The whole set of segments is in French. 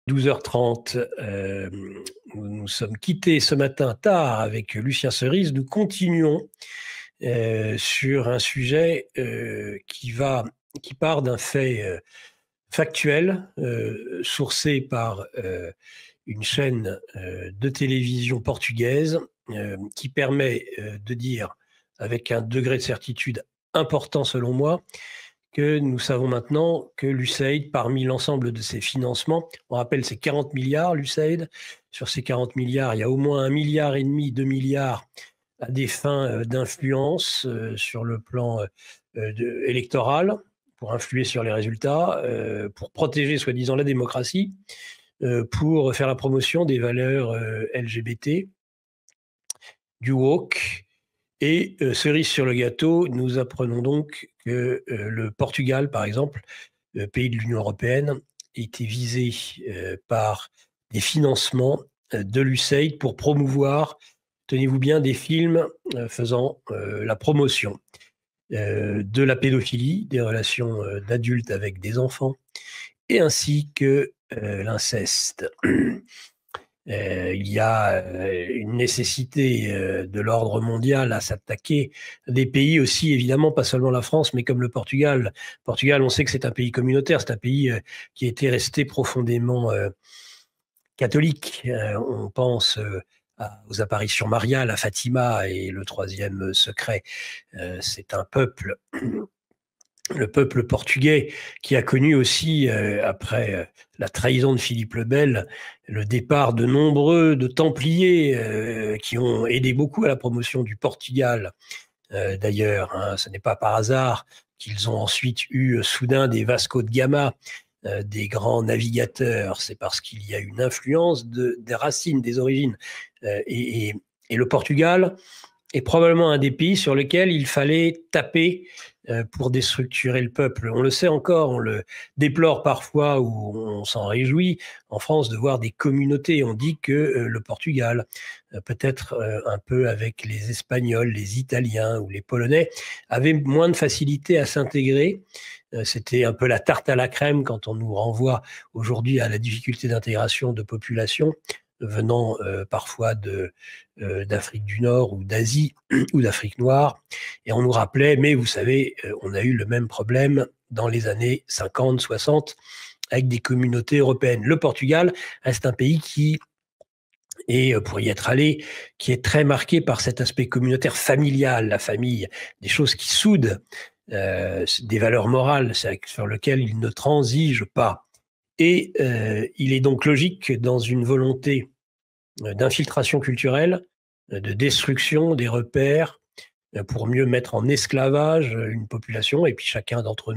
12h30, nous nous sommes quittés ce matin tard avec Lucien Cerise. Nous continuons sur un sujet qui part d'un fait factuel, sourcé par une chaîne de télévision portugaise qui permet de dire, avec un degré de certitude important selon moi, que nous savons maintenant que l'USAID, parmi l'ensemble de ses financements, on rappelle c'est 40 milliards l'USAID, sur ces 40 milliards, il y a au moins 1,5 milliard, 2 milliards à des fins d'influence sur le plan électoral, pour influer sur les résultats, pour protéger soi-disant la démocratie, pour faire la promotion des valeurs LGBT, du woke. Et cerise sur le gâteau, nous apprenons donc que le Portugal, par exemple, pays de l'Union européenne, a été visé par des financements de l'USAID pour promouvoir, tenez-vous bien, des films faisant la promotion de la pédophilie, des relations d'adultes avec des enfants, et ainsi que l'inceste. Il y a une nécessité de l'ordre mondial à s'attaquer à des pays aussi, évidemment, pas seulement la France, mais comme le Portugal. Portugal, on sait que c'est un pays communautaire, c'est un pays qui était resté profondément catholique. On pense aux apparitions mariales, à Fatima, et le troisième secret, c'est un peuple, le peuple portugais, qui a connu aussi, après la trahison de Philippe le Bel, le départ de nombreux de Templiers qui ont aidé beaucoup à la promotion du Portugal. D'ailleurs, hein, ce n'est pas par hasard qu'ils ont ensuite eu soudain des Vasco de Gama, des grands navigateurs. C'est parce qu'il y a une influence des racines, des origines. Et le Portugal est probablement un des pays sur lesquels il fallait taper pour déstructurer le peuple. On le sait encore, on le déplore parfois ou on s'en réjouit en France de voir des communautés. On dit que le Portugal, peut-être un peu avec les Espagnols, les Italiens ou les Polonais, avait moins de facilité à s'intégrer. C'était un peu la tarte à la crème quand on nous renvoie aujourd'hui à la difficulté d'intégration de populations venant parfois d'Afrique du Nord ou d'Asie ou d'Afrique noire. Et on nous rappelait, mais vous savez, on a eu le même problème dans les années 50, 60 avec des communautés européennes. Le Portugal reste un pays qui, et pour y être allé, qui est très marqué par cet aspect communautaire familial, la famille, des choses qui soudent, des valeurs morales sur lesquelles il ne transige pas. Et il est donc logique que dans une volonté d'infiltration culturelle, de destruction des repères, pour mieux mettre en esclavage une population, et puis chacun d'entre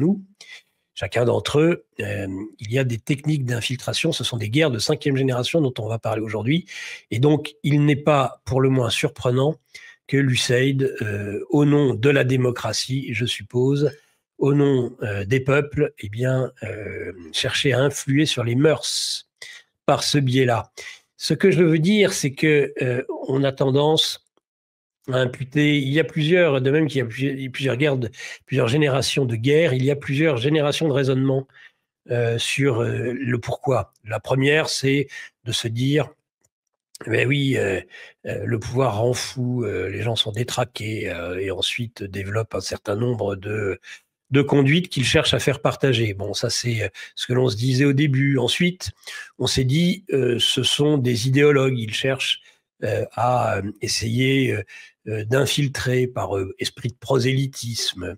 eux, il y a des techniques d'infiltration, ce sont des guerres de 5e génération dont on va parler aujourd'hui, et donc il n'est pas pour le moins surprenant que l'USAID, au nom de la démocratie, je suppose, au nom des peuples, eh bien, chercher à influer sur les mœurs par ce biais-là. Ce que je veux dire, c'est que on a tendance à imputer, il y a plusieurs, de même qu'il y a plusieurs guerres, plusieurs générations de guerres, il y a plusieurs générations de raisonnement sur le pourquoi. La première, c'est de se dire, mais oui, le pouvoir rend fou, les gens sont détraqués et ensuite développent un certain nombre de conduites qu'ils cherchent à faire partager. Bon, ça c'est ce que l'on se disait au début. Ensuite, on s'est dit, ce sont des idéologues, ils cherchent à essayer d'infiltrer par esprit de prosélytisme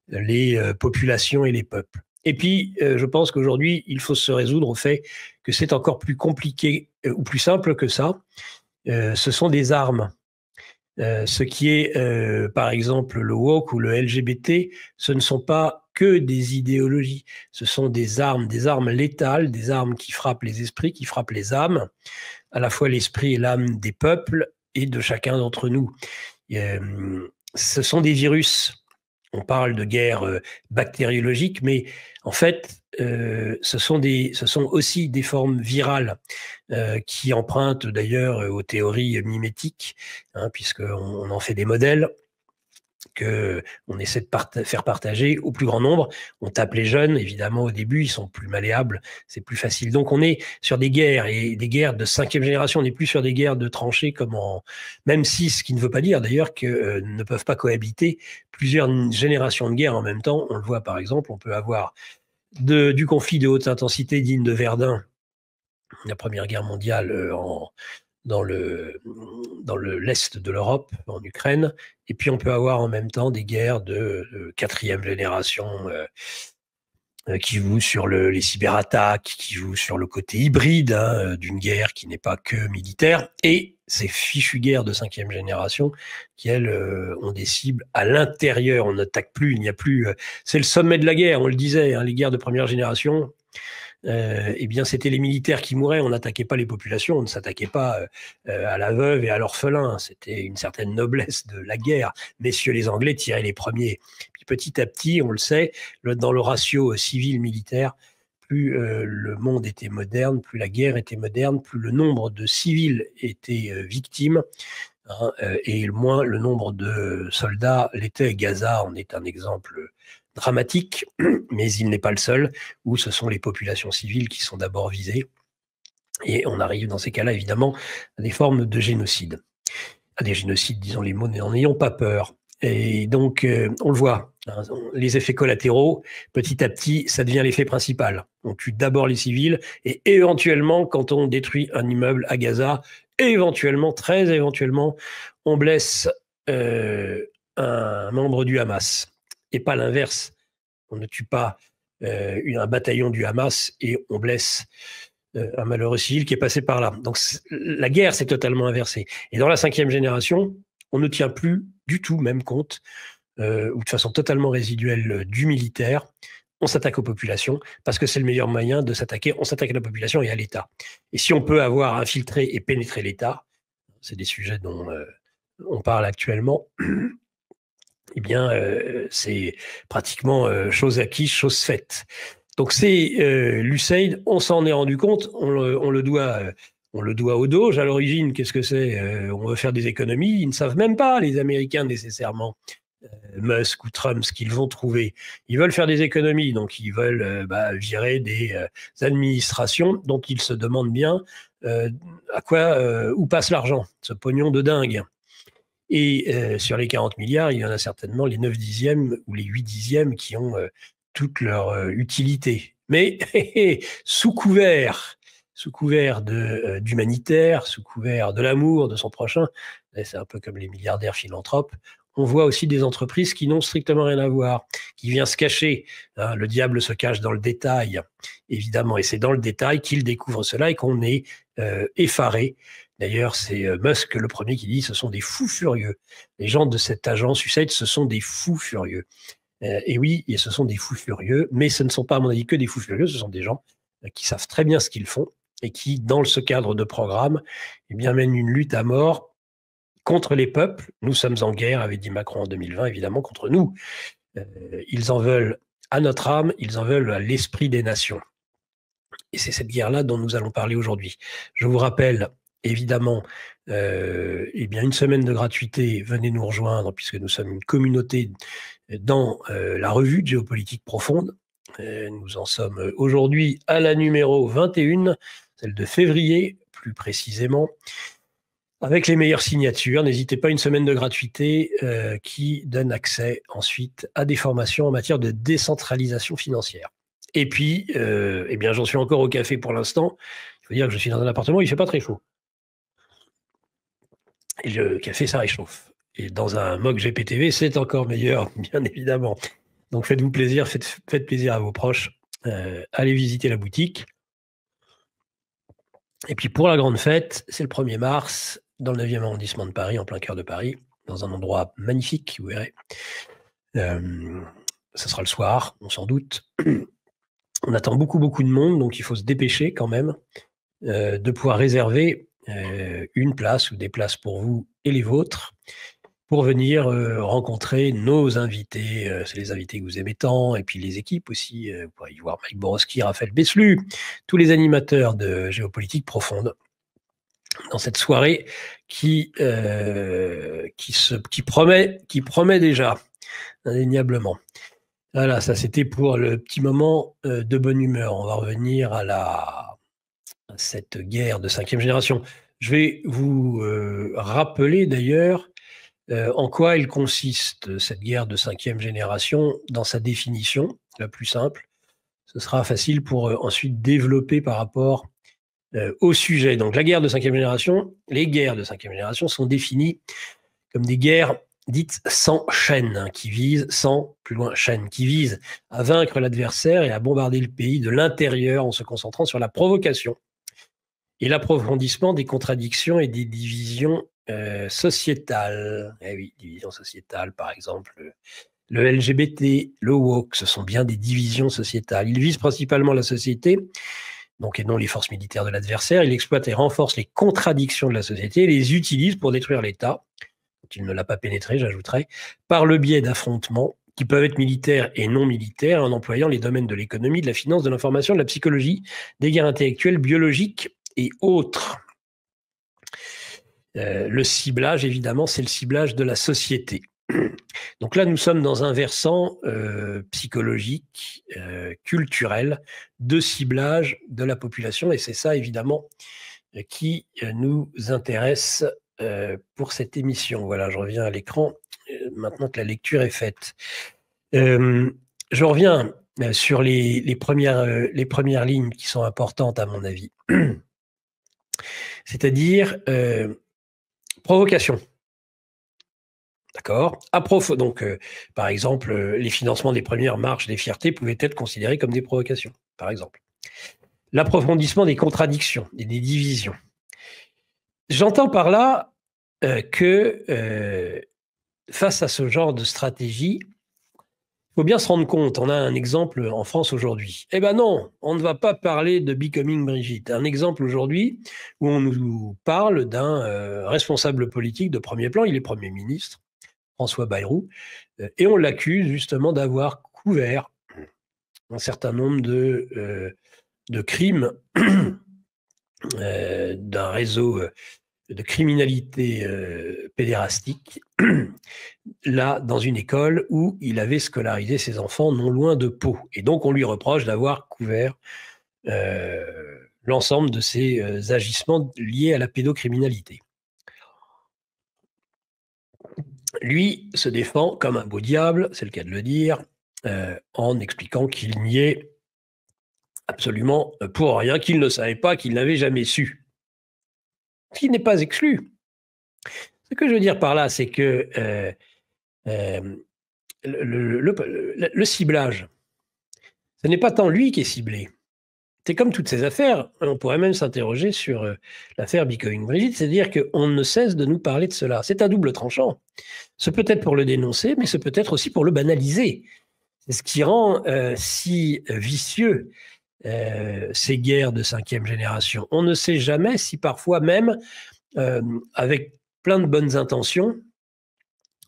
les populations et les peuples. Et puis, je pense qu'aujourd'hui, il faut se résoudre au fait que c'est encore plus compliqué ou plus simple que ça. Ce sont des armes. Ce qui est, par exemple, le woke ou le LGBT, ce ne sont pas que des idéologies, ce sont des armes létales, des armes qui frappent les esprits, qui frappent les âmes, à la fois l'esprit et l'âme des peuples et de chacun d'entre nous. Ce sont des virus. On parle de guerre bactériologique, mais en fait, ce sont aussi des formes virales qui empruntent d'ailleurs aux théories mimétiques, hein, puisqu'on en fait des modèles. qu'on essaie de faire partager au plus grand nombre. On tape les jeunes, évidemment, au début, ils sont plus malléables, c'est plus facile. Donc, on est sur des guerres, et des guerres de 5e génération, on n'est plus sur des guerres de tranchées comme en même 6, ce qui ne veut pas dire d'ailleurs que ne peuvent pas cohabiter plusieurs générations de guerre en même temps. On le voit par exemple, on peut avoir du conflit de haute intensité digne de Verdun, la Première Guerre mondiale dans l'est de l'Europe, en Ukraine, et puis on peut avoir en même temps des guerres de 4e génération qui jouent sur les cyberattaques, qui jouent sur le côté hybride d'une guerre qui n'est pas que militaire, et ces fichues guerres de 5e génération qui, elles, ont des cibles à l'intérieur. On n'attaque plus, il n'y a plus... c'est le sommet de la guerre, on le disait, hein, les guerres de première génération, eh bien, c'était les militaires qui mouraient, on n'attaquait pas les populations, on ne s'attaquait pas à la veuve et à l'orphelin, c'était une certaine noblesse de la guerre. Messieurs les Anglais tiraient les premiers. Puis petit à petit, on le sait, dans le ratio civil-militaire, plus le monde était moderne, plus la guerre était moderne, plus le nombre de civils était victimes, hein, et moins le nombre de soldats l'était. Gaza en est un exemple dramatique, mais il n'est pas le seul, où ce sont les populations civiles qui sont d'abord visées. Et on arrive dans ces cas-là, évidemment, à des formes de génocide. À des génocides, disons les mots, n'en ayons pas peur. Et donc, on le voit, hein, les effets collatéraux, petit à petit, ça devient l'effet principal. On tue d'abord les civils, et éventuellement, quand on détruit un immeuble à Gaza, éventuellement, très éventuellement, on blesse un membre du Hamas. Et pas l'inverse. On ne tue pas un bataillon du Hamas et on blesse un malheureux civil qui est passé par là. Donc la guerre s'est totalement inversée. Et dans la 5e génération, on ne tient plus du tout même compte, ou de façon totalement résiduelle, du militaire. On s'attaque aux populations parce que c'est le meilleur moyen de s'attaquer. On s'attaque à la population et à l'État. Et si on peut avoir infiltré et pénétré l'État, c'est des sujets dont on parle actuellement, eh bien, c'est pratiquement chose acquise, chose faite. Donc c'est l'USAID, on s'en est rendu compte, on le doit au Doge. À l'origine, qu'est-ce que c'est? On veut faire des économies, ils ne savent même pas, les Américains, nécessairement, Musk ou Trump, ce qu'ils vont trouver. Ils veulent faire des économies, donc ils veulent virer des administrations dont ils se demandent bien où passe l'argent, ce pognon de dingue. Et sur les 40 milliards, il y en a certainement les 9 dixièmes ou les 8 dixièmes qui ont toute leur utilité. Mais sous couvert d'humanitaire, sous couvert de l'amour de son prochain, c'est un peu comme les milliardaires philanthropes, on voit aussi des entreprises qui n'ont strictement rien à voir, qui viennent se cacher. Hein, le diable se cache dans le détail, évidemment, et c'est dans le détail qu'il découvre cela et qu'on est effaré. D'ailleurs, c'est Musk le premier qui dit « ce sont des fous furieux ». Les gens de cette agence USAID, ce sont des fous furieux. Et oui, ce sont des fous furieux, mais ce ne sont pas, à mon avis, que des fous furieux, ce sont des gens qui savent très bien ce qu'ils font et qui, dans ce cadre de programme, eh bien, mènent une lutte à mort contre les peuples. Nous sommes en guerre, avait dit Macron en 2020, évidemment, contre nous. Ils en veulent à notre âme, ils en veulent à l'esprit des nations. Et c'est cette guerre-là dont nous allons parler aujourd'hui. Je vous rappelle, évidemment, eh bien, une semaine de gratuité, venez nous rejoindre, puisque nous sommes une communauté dans la revue de géopolitique profonde. Nous en sommes aujourd'hui à la numéro 21, celle de février, plus précisément, avec les meilleures signatures. N'hésitez pas, une semaine de gratuité qui donne accès ensuite à des formations en matière de décentralisation financière. Et puis, eh bien, j'en suis encore au café pour l'instant. Il faut dire que je suis dans un appartement, il ne fait pas très chaud. Et le café, ça réchauffe. Et dans un mug GPTV, c'est encore meilleur, bien évidemment. Donc faites-vous plaisir, faites plaisir à vos proches. Allez visiter la boutique. Et puis pour la grande fête, c'est le 1er mars, dans le 9e arrondissement de Paris, en plein cœur de Paris, dans un endroit magnifique, vous verrez. Ça sera le soir, on s'en doute. On attend beaucoup de monde, donc il faut se dépêcher quand même de pouvoir réserver une place ou des places pour vous et les vôtres pour venir rencontrer nos invités. C'est les invités que vous aimez tant, et puis les équipes aussi. Vous pourrez y voir Mike Borowski, Raphaël Beslu, tous les animateurs de géopolitique profonde. dans cette soirée qui promet déjà, indéniablement. Voilà, ça c'était pour le petit moment de bonne humeur. On va revenir à cette guerre de 5e génération. Je vais vous rappeler d'ailleurs en quoi elle consiste, cette guerre de 5e génération, dans sa définition la plus simple. Ce sera facile pour ensuite développer par rapport au sujet. Donc la guerre de 5e génération, les guerres de 5e génération sont définies comme des guerres dites sans chaîne, qui visent, sans plus loin chaîne, qui visent à vaincre l'adversaire et à bombarder le pays de l'intérieur en se concentrant sur la provocation et l'approfondissement des contradictions et des divisions sociétales. Eh oui, divisions sociétales, par exemple. Le LGBT, le woke, ce sont bien des divisions sociétales. Ils visent principalement la société, donc, et non les forces militaires de l'adversaire. Il exploite et renforce les contradictions de la société et les utilise pour détruire l'État, il ne l'a pas pénétré, j'ajouterais, par le biais d'affrontements qui peuvent être militaires et non militaires, en employant les domaines de l'économie, de la finance, de l'information, de la psychologie, des guerres intellectuelles, biologiques et autres. Le ciblage, évidemment, c'est le ciblage de la société. Donc là, nous sommes dans un versant psychologique, culturel, de ciblage de la population, et c'est ça, évidemment, qui nous intéresse pour cette émission. Voilà, je reviens à l'écran maintenant que la lecture est faite. Je reviens sur les premières lignes qui sont importantes à mon avis. C'est-à-dire provocation. D'accord. Donc, par exemple, les financements des premières marches des fiertés pouvaient être considérés comme des provocations, par exemple. L'approfondissement des contradictions et des divisions. J'entends par là que face à ce genre de stratégie, il faut bien se rendre compte, on a un exemple en France aujourd'hui. Eh bien non, on ne va pas parler de Becoming Brigitte. Un exemple aujourd'hui où on nous parle d'un responsable politique de premier plan, il est Premier ministre, François Bayrou, et on l'accuse justement d'avoir couvert un certain nombre de crimes d'un réseau de criminalité pédérastique, là, dans une école où il avait scolarisé ses enfants non loin de Pau. Et donc, on lui reproche d'avoir couvert l'ensemble de ces agissements liés à la pédocriminalité. Lui se défend comme un beau diable, c'est le cas de le dire, en expliquant qu'il n'y est absolument pour rien, qu'il ne savait pas, qu'il n'avait jamais su. Ce qui n'est pas exclu. Ce que je veux dire par là, c'est que le ciblage, ce n'est pas tant lui qui est ciblé. C'est comme toutes ces affaires, on pourrait même s'interroger sur l'affaire Becoming Brigitte, c'est-à-dire qu'on ne cesse de nous parler de cela. C'est un double tranchant. Ce peut être pour le dénoncer, mais ce peut être aussi pour le banaliser. C'est ce qui rend si vicieux ces guerres de 5e génération. On ne sait jamais si parfois même, avec plein de bonnes intentions,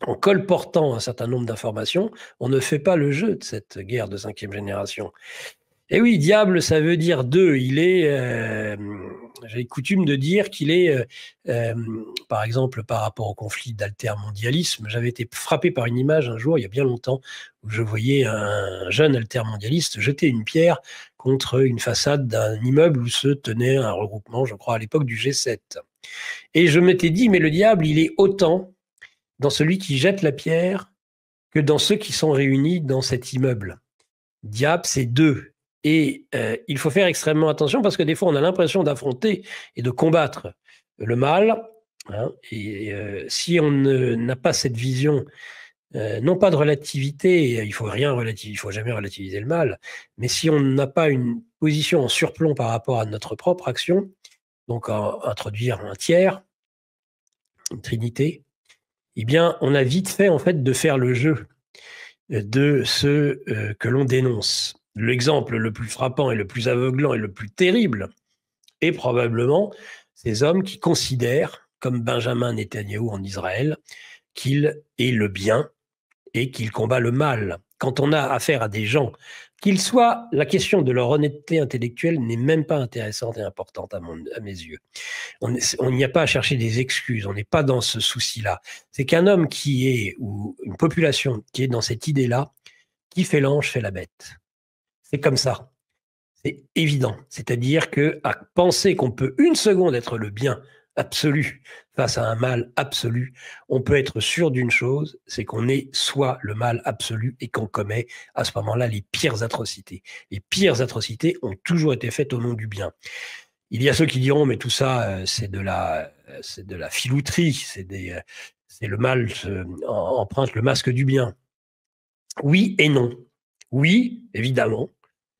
en colportant un certain nombre d'informations, on ne fait pas le jeu de cette guerre de 5e génération. Et oui, diable, ça veut dire deux. Il est, j'ai coutume de dire qu'il est, par exemple, par rapport au conflit d'altermondialisme, j'avais été frappé par une image un jour, il y a bien longtemps, où je voyais un jeune altermondialiste jeter une pierre contre une façade d'un immeuble où se tenait un regroupement, je crois, à l'époque du G7. Et je m'étais dit, mais le diable, il est autant dans celui qui jette la pierre que dans ceux qui sont réunis dans cet immeuble. Diable, c'est deux. Et il faut faire extrêmement attention parce que des fois, on a l'impression d'affronter et de combattre le mal. Hein, et si on n'a pas cette vision, non pas de relativité, il faut jamais relativiser le mal, mais si on n'a pas une position en surplomb par rapport à notre propre action, donc introduire un tiers, une trinité, eh bien, on a vite fait en fait de faire le jeu de ceux que l'on dénonce. L'exemple le plus frappant et le plus aveuglant et le plus terrible est probablement ces hommes qui considèrent, comme Benjamin Netanyahou en Israël, qu'il est le bien et qu'il combat le mal. Quand on a affaire à des gens la question de leur honnêteté intellectuelle n'est même pas intéressante et importante à mes yeux. On n'y a pas à chercher des excuses, on n'est pas dans ce souci-là. C'est qu'un homme ou une population qui est dans cette idée-là, qui fait l'ange fait la bête. C'est comme ça. C'est évident. C'est-à-dire qu'à penser qu'on peut une seconde être le bien absolu face à un mal absolu, on peut être sûr d'une chose, c'est qu'on est soit le mal absolu et qu'on commet à ce moment-là les pires atrocités. Les pires atrocités ont toujours été faites au nom du bien. Il y a ceux qui diront, mais tout ça, c'est de la filouterie, c'est le mal emprunte le masque du bien. Oui et non. Oui, évidemment,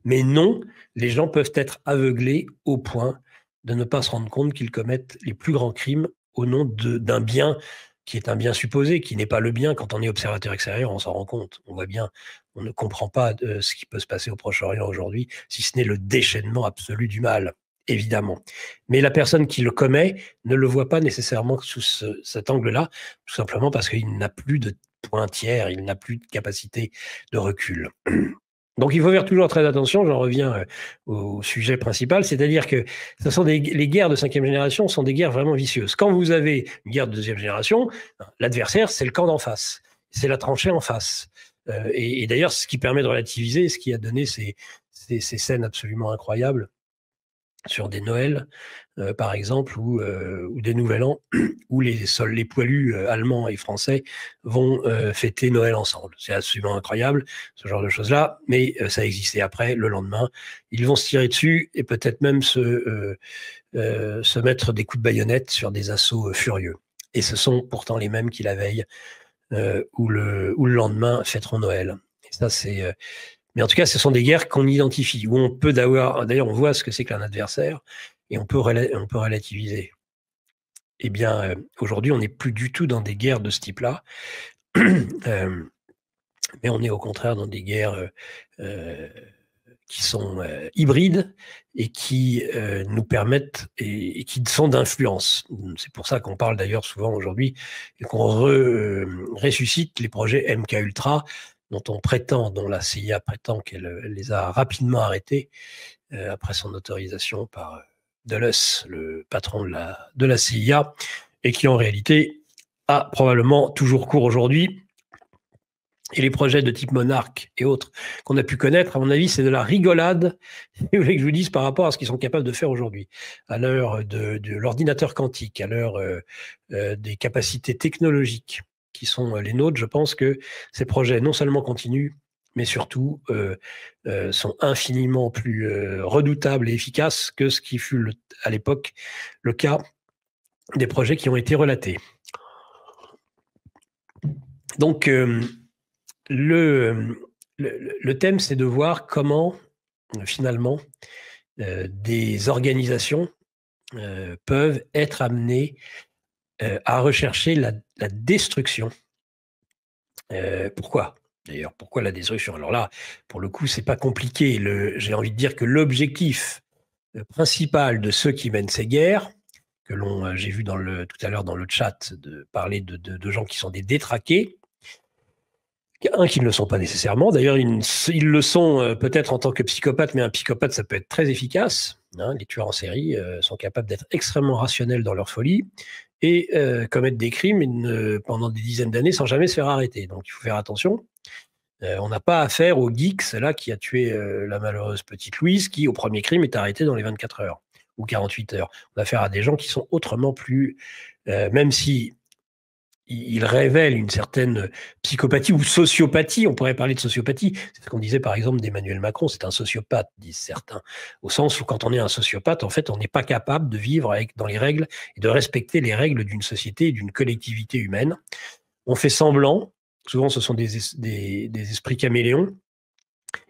mais non, les gens peuvent être aveuglés au point de ne pas se rendre compte qu'ils commettent les plus grands crimes au nom d'un bien qui est un bien supposé, qui n'est pas le bien. Quand on est observateur extérieur, on s'en rend compte. On voit bien, on ne comprend pas ce qui peut se passer au Proche-Orient aujourd'hui, si ce n'est le déchaînement absolu du mal, évidemment. Mais la personne qui le commet ne le voit pas nécessairement sous cet angle-là, tout simplement parce qu'il n'a plus de pointière, il n'a plus de capacité de recul. Donc il faut faire toujours très attention, j'en reviens au sujet principal, c'est-à-dire que les guerres de 5e génération sont des guerres vraiment vicieuses. Quand vous avez une guerre de 2e génération, l'adversaire, c'est le camp d'en face, c'est la tranchée en face. Et d'ailleurs, ce qui permet de relativiser, ce qui a donné ces scènes absolument incroyables sur des Noëls, par exemple, ou des Nouvel An, où les poilus allemands et français vont fêter Noël ensemble. C'est absolument incroyable, ce genre de choses-là, mais ça existait après, le lendemain. Ils vont se tirer dessus et peut-être même se mettre des coups de baïonnette sur des assauts furieux. Et ce sont pourtant les mêmes qui, la veille ou le lendemain, fêteront Noël. Et ça, c'est... Mais en tout cas, ce sont des guerres qu'on identifie, où on peut d'ailleurs, on voit ce que c'est qu'un adversaire, et on peut relativiser. Eh bien, aujourd'hui, on n'est plus du tout dans des guerres de ce type-là, mais on est au contraire dans des guerres qui sont hybrides et qui nous permettent et qui sont d'influence. C'est pour ça qu'on parle d'ailleurs souvent aujourd'hui et qu'on ressuscite les projets MKUltra, dont la CIA prétend qu'elle les a rapidement arrêtés après son autorisation par Dulles, le patron de la CIA, et qui en réalité a probablement toujours cours aujourd'hui. Et les projets de type Monarch et autres qu'on a pu connaître, à mon avis, c'est de la rigolade, si vous voulez que je vous dise, par rapport à ce qu'ils sont capables de faire aujourd'hui. À l'heure de l'ordinateur quantique, à l'heure des capacités technologiques qui sont les nôtres, je pense que ces projets non seulement continuent, mais surtout sont infiniment plus redoutables et efficaces que ce qui fut à l'époque le cas des projets qui ont été relatés. Donc, le thème, c'est de voir comment, finalement, des organisations peuvent être amenées à rechercher la destruction. Pourquoi ? D'ailleurs, pourquoi la destruction ? Alors là, pour le coup, c'est pas compliqué. J'ai envie de dire que l'objectif principal de ceux qui mènent ces guerres, que j'ai vu tout à l'heure dans le chat parler de gens qui sont des détraqués, qui ne le sont pas nécessairement. D'ailleurs, ils le sont peut-être en tant que psychopathes, mais un psychopathe, ça peut être très efficace. Les tueurs en série sont capables d'être extrêmement rationnels dans leur folie et commettre des crimes pendant des dizaines d'années sans jamais se faire arrêter. Donc, il faut faire attention. On n'a pas affaire au geek, là qui a tué la malheureuse petite Louise, qui, au premier crime, est arrêté dans les 24 heures ou 48 heures. On a affaire à des gens qui sont autrement plus... même si il révèle une certaine psychopathie ou sociopathie, on pourrait parler de sociopathie, c'est ce qu'on disait par exemple d'Emmanuel Macron, c'est un sociopathe, disent certains, au sens où quand on est un sociopathe, en fait, on n'est pas capable de vivre dans les règles et de respecter les règles d'une société et d'une collectivité humaine. On fait semblant, souvent ce sont des esprits caméléons,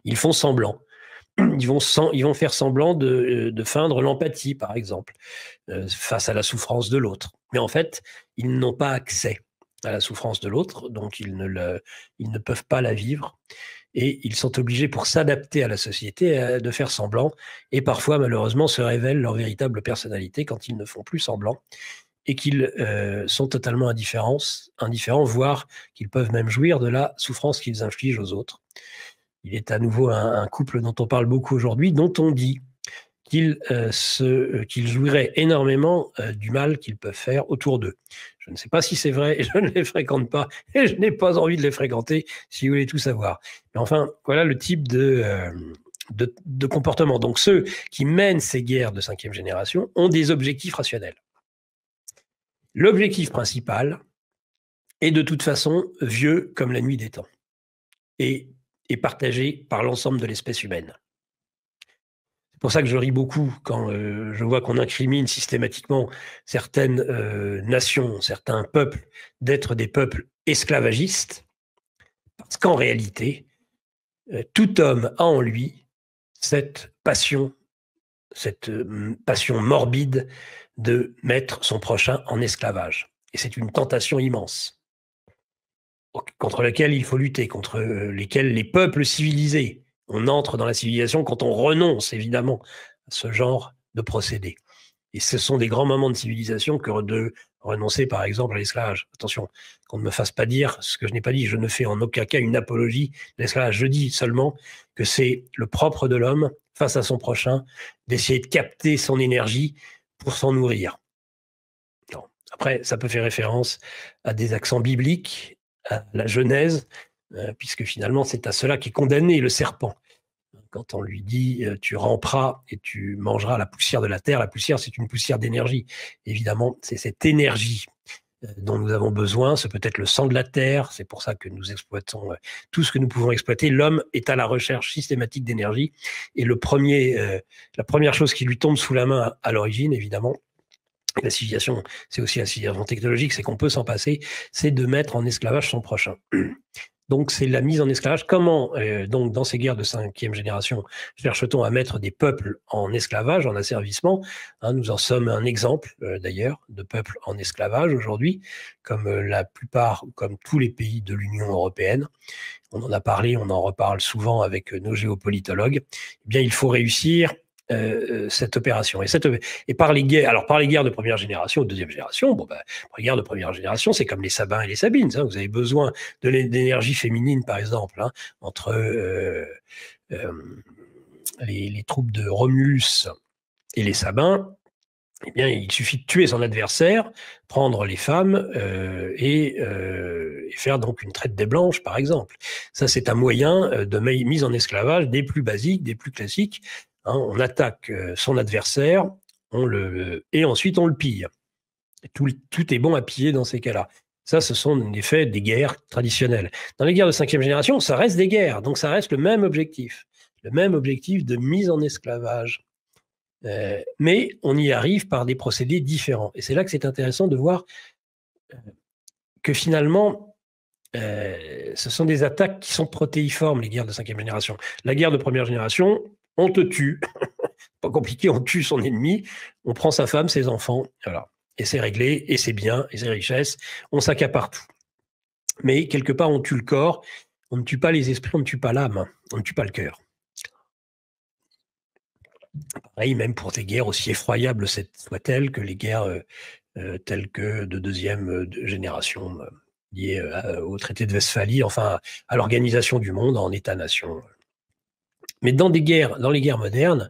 ils font semblant. Ils vont faire semblant de feindre l'empathie, par exemple, face à la souffrance de l'autre. Mais en fait, ils n'ont pas accès à la souffrance de l'autre, donc ils ne peuvent pas la vivre. Et ils sont obligés, pour s'adapter à la société, de faire semblant. Et parfois, malheureusement, se révèlent leur véritable personnalité quand ils ne font plus semblant et qu'ils sont totalement indifférents, voire qu'ils peuvent même jouir de la souffrance qu'ils infligent aux autres. Il est à nouveau un couple dont on parle beaucoup aujourd'hui, dont on dit qu'ils jouiraient énormément du mal qu'ils peuvent faire autour d'eux. Je ne sais pas si c'est vrai et je ne les fréquente pas et je n'ai pas envie de les fréquenter si vous voulez tout savoir. Mais enfin, voilà le type de comportement. Donc ceux qui mènent ces guerres de 5e génération ont des objectifs rationnels. L'objectif principal est de toute façon vieux comme la nuit des temps et est partagé par l'ensemble de l'espèce humaine. C'est pour ça que je ris beaucoup quand je vois qu'on incrimine systématiquement certaines nations, certains peuples, d'être des peuples esclavagistes, parce qu'en réalité, tout homme a en lui cette passion morbide de mettre son prochain en esclavage. Et c'est une tentation immense, contre laquelle il faut lutter, contre lesquelles les peuples civilisés, on entre dans la civilisation quand on renonce évidemment à ce genre de procédé. Et ce sont des grands moments de civilisation que de renoncer par exemple à l'esclavage. Attention, qu'on ne me fasse pas dire ce que je n'ai pas dit, je ne fais en aucun cas une apologie de l'esclavage. Je dis seulement que c'est le propre de l'homme face à son prochain d'essayer de capter son énergie pour s'en nourrir. Non. Après, ça peut faire référence à des accents bibliques, à la Genèse, puisque finalement c'est à cela qu'est condamné le serpent. Quand on lui dit tu ramperas et tu mangeras la poussière de la terre, la poussière c'est une poussière d'énergie. Évidemment, c'est cette énergie dont nous avons besoin, c'est peut-être le sang de la terre, c'est pour ça que nous exploitons tout ce que nous pouvons exploiter. L'homme est à la recherche systématique d'énergie et la première chose qui lui tombe sous la main à l'origine, évidemment, la civilisation, c'est aussi la civilisation technologique, c'est qu'on peut s'en passer, c'est de mettre en esclavage son prochain. Donc, c'est la mise en esclavage. Comment, donc, dans ces guerres de 5e génération, cherche-t-on à mettre des peuples en esclavage, en asservissement? Nous en sommes un exemple, d'ailleurs, de peuples en esclavage aujourd'hui, comme la plupart, comme tous les pays de l'Union européenne. On en a parlé, on en reparle souvent avec nos géopolitologues. Eh bien, il faut réussir cette opération. Et par les guerres, alors par les guerres de première génération ou de deuxième génération, par les guerres de première génération, c'est comme les Sabins et les Sabines. Vous avez besoin d'énergie féminine, par exemple, entre les troupes de Romulus et les Sabins. Eh bien, il suffit de tuer son adversaire, prendre les femmes et faire donc une traite des blanches, par exemple. Ça, c'est un moyen de mise en esclavage des plus basiques, des plus classiques. On attaque son adversaire, et ensuite on le pille. Tout est bon à piller dans ces cas-là. Ça, ce sont des faits des guerres traditionnelles. Dans les guerres de 5e génération, ça reste des guerres, donc ça reste le même objectif de mise en esclavage. Mais on y arrive par des procédés différents. Et c'est là que c'est intéressant de voir que finalement, ce sont des attaques qui sont protéiformes, les guerres de 5e génération. La guerre de première génération, on te tue. Pas compliqué, on tue son ennemi, on prend sa femme, ses enfants, voilà. Et c'est réglé, et c'est bien, et c'est richesse, on s'accapare tout. Mais quelque part, on tue le corps, on ne tue pas les esprits, on ne tue pas l'âme, on ne tue pas le cœur. Pareil, même pour des guerres aussi effroyables soient-elles que les guerres telles que de 2e génération, liées au traité de Westphalie, enfin à l'organisation du monde en État-nation. Mais dans les guerres modernes,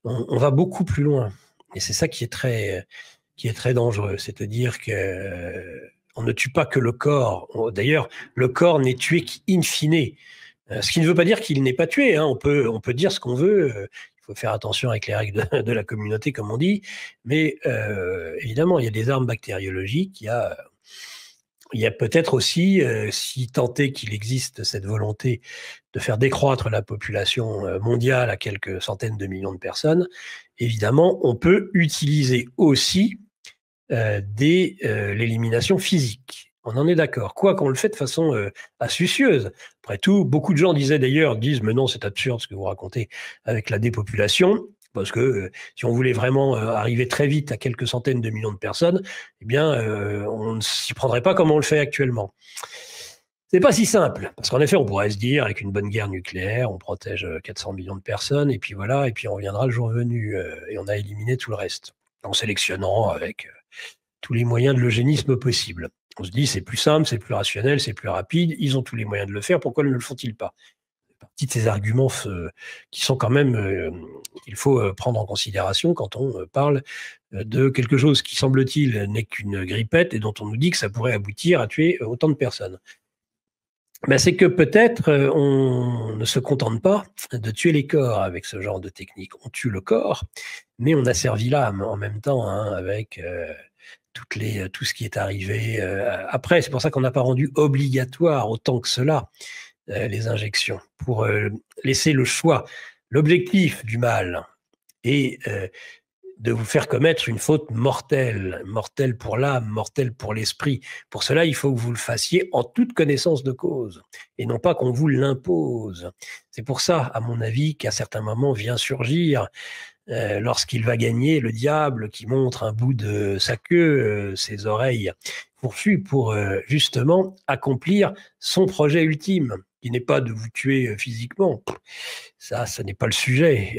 on va beaucoup plus loin. Et c'est ça qui est très dangereux. C'est-à-dire qu'on ne tue pas que le corps. D'ailleurs, le corps n'est tué qu'in fine. Ce qui ne veut pas dire qu'il n'est pas tué. On peut dire ce qu'on veut. Il faut faire attention avec les règles de la communauté, comme on dit. Mais évidemment, il y a des armes bactériologiques. Il y a peut-être aussi, si tant est qu'il existe cette volonté de faire décroître la population mondiale à quelques centaines de millions de personnes, évidemment, on peut utiliser aussi l'élimination physique. On en est d'accord. Quoi qu'on le fait de façon astucieuse. Après tout, beaucoup de gens disent, mais non, c'est absurde ce que vous racontez avec la dépopulation. Parce que si on voulait vraiment arriver très vite à quelques centaines de millions de personnes, eh bien, on ne s'y prendrait pas comme on le fait actuellement. C'est pas si simple, parce qu'en effet, on pourrait se dire, avec une bonne guerre nucléaire, on protège 400 millions de personnes, et puis voilà, et puis on reviendra le jour venu, et on a éliminé tout le reste, en sélectionnant avec tous les moyens de l'eugénisme possible. On se dit, c'est plus simple, c'est plus rationnel, c'est plus rapide, ils ont tous les moyens de le faire, pourquoi ne le font-ils pas? dites ces arguments qui sont quand même, qu'il faut prendre en considération quand on parle de quelque chose qui, semble-t-il, n'est qu'une grippette et dont on nous dit que ça pourrait aboutir à tuer autant de personnes. Ben, c'est que peut-être on ne se contente pas de tuer les corps avec ce genre de technique. On tue le corps, mais on asservit l'âme en même temps, hein, avec tout ce qui est arrivé après. C'est pour ça qu'on n'a pas rendu obligatoire autant que cela les injections, pour laisser le choix. L'objectif du mal est de vous faire commettre une faute mortelle, mortelle pour l'âme, mortelle pour l'esprit. Pour cela, il faut que vous le fassiez en toute connaissance de cause, et non pas qu'on vous l'impose. C'est pour ça, à mon avis, qu'à certains moments vient surgir, lorsqu'il va gagner, le diable qui montre un bout de sa queue, ses oreilles fourchues, pour justement accomplir son projet ultime, qui n'est pas de vous tuer physiquement. Ça n'est pas le sujet,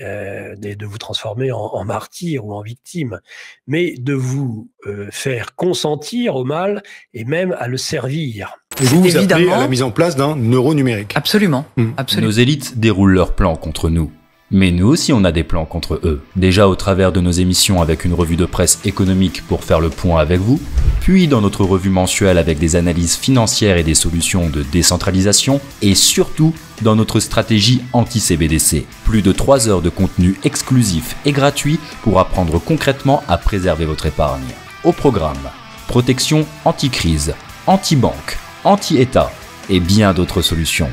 de vous transformer en martyr ou en victime, mais de vous faire consentir au mal et même à le servir. Et vous appelez à la mise en place d'un euro numérique. Absolument. Absolument. Nos élites déroulent leurs plans contre nous. Mais nous aussi on a des plans contre eux. Déjà au travers de nos émissions avec une revue de presse économique pour faire le point avec vous, puis dans notre revue mensuelle avec des analyses financières et des solutions de décentralisation, et surtout dans notre stratégie anti-CBDC. Plus de 3 heures de contenu exclusif et gratuit pour apprendre concrètement à préserver votre épargne. Au programme, protection anti-crise, anti-banque, anti-État et bien d'autres solutions.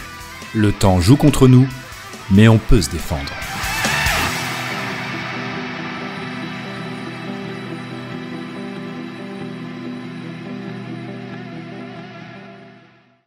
Le temps joue contre nous, mais on peut se défendre.